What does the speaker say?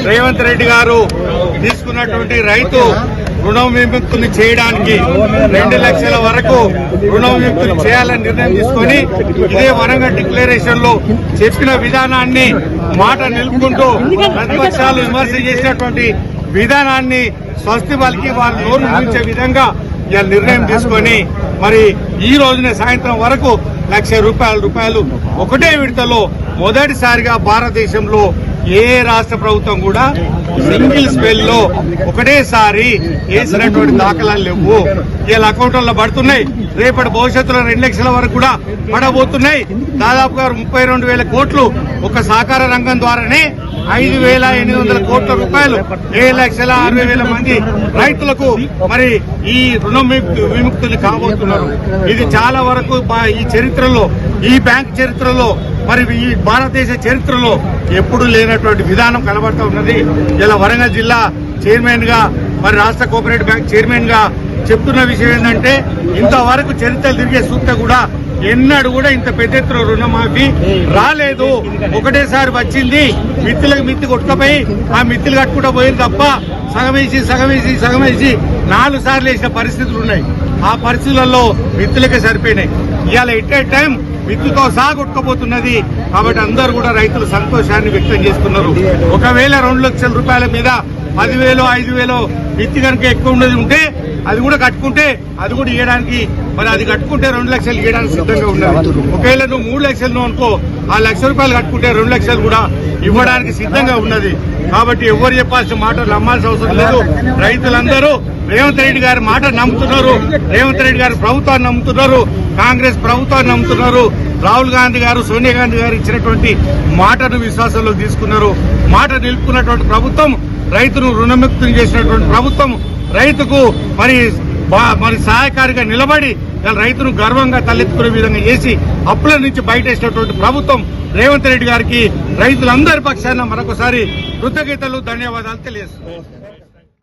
రేవంత్ రెడ్డి గారు తీసుకున్నటువంటి రైతు రుణ విముక్తిని చేయడానికి 2 లక్షల వరకు రుణ విముక్తిని చేయాలని నిర్ణయం తీసుకుని ఇదే వరంగల్ డిక్లరేషన్ లో చెప్పిన విధానాన్ని మాట నిలుపుకుంటూ ప్రతిపక్షాలు విమర్శ చేసినటువంటి విధానాన్ని స్వస్తి పలికి వారు నోరు ముగించే విధంగా ఇలా నిర్ణయం తీసుకొని మరి ఈ రోజునే సాయంత్రం వరకు ₹1,00,000 ఒకటే విడతలో మొదటిసారిగా భారతదేశంలో ఏ రాష్ట్ర ప్రభుత్వం కూడా సింగిల్ స్పెల్ లో ఒకటేసారి వేసినటువంటి దాఖలాలు లేవు. ఇలా అకౌంట్లలో పడుతున్నాయి. రేపటి భవిష్యత్తులో 2 లక్షల వరకు కూడా పడబోతున్నాయి. దాదాపుగా 32,000 కోట్లు ఒక సహకార రంగం ద్వారానే 5,800 కోట్ల రూపాయలు 7,60,000 మంది రైతులకు మరి ఈ రుణ విముక్తులు కాబోతున్నారు. ఇది చాలా వరకు ఈ చరిత్రలో, ఈ బ్యాంక్ చరిత్రలో, మరి ఈ భారతదేశ చరిత్రలో ఎప్పుడూ లేనటువంటి విధానం కనబడుతూ ఉన్నది. ఇలా వరంగల్ జిల్లా చైర్మన్ గా మరి రాష్ట్ర కోఆపరేటివ్ బ్యాంక్ చైర్మన్ గా చెప్తున్న విషయం ఏంటంటే ఇంతవరకు చరిత్రలు తిరిగే సూక్త కూడా ఎన్నడూ కూడా ఇంత పెద్ద ఎత్తున రుణమాఫీ రాలేదు. ఒకటేసారి వచ్చింది, మిత్తులకు మిత్తి కొట్టుకపోయి ఆ మిత్తులు కట్టుకుంటూ పోయింది తప్ప సగం వేసి 4 సార్లు వేసిన పరిస్థితులు ఉన్నాయి. ఆ పరిస్థితులలో మిత్తులకే సరిపోయినాయి. ఇవాళ ఎట్ ఏ టైం మిత్తుతో సహా కొట్టుకుపోతున్నది. కాబట్టి అందరూ కూడా రైతులు సంతోషాన్ని వ్యక్తం చేస్తున్నారు. ఒకవేళ 2 లక్షల రూపాయల మీద 10,000, 5,000 మిత్తి కనుక ఎక్కువ ఉన్నది ఉంటే అది కూడా కట్టుకుంటే అది కూడా ఇవ్వడానికి మరి అది కట్టుకుంటే 2 లక్షలు ఇవ్వడానికి సిద్ధంగా ఉన్నారు. ఒకవేళ నువ్వు 3 లక్షలు అనుకో, ఆ ₹1,00,000 కట్టుకుంటే 2 లక్షలు కూడా ఇవ్వడానికి సిద్ధంగా ఉన్నది. కాబట్టి ఎవరు చెప్పాల్సిన మాటలు నమ్మాల్సిన అవసరం లేదు. రైతులందరూ రేవంత్ రెడ్డి గారి మాట నమ్ముతున్నారు. రేవంత్ రెడ్డి గారి ప్రభుత్వాన్ని నమ్ముతున్నారు. కాంగ్రెస్ ప్రభుత్వాన్ని నమ్ముతున్నారు. రాహుల్ గాంధీ గారు, సోనియా గాంధీ గారు ఇచ్చినటువంటి మాటను విశ్వాసంలో తీసుకున్నారు. మాట నిలుపుకున్నటువంటి ప్రభుత్వం, రైతును రుణముక్తిని చేసినటువంటి ప్రభుత్వం, రైతుకు మరి సహాయకారిగా నిలబడి రైతును గర్వంగా తలెత్తుకునే విధంగా చేసి అప్పుల నుంచి బయటేసినటువంటి ప్రభుత్వం రేవంత్ రెడ్డి గారికి రైతులందరి పక్షాన మరొకసారి కృతజ్ఞతలు, ధన్యవాదాలు తెలియజేస్తున్నాను.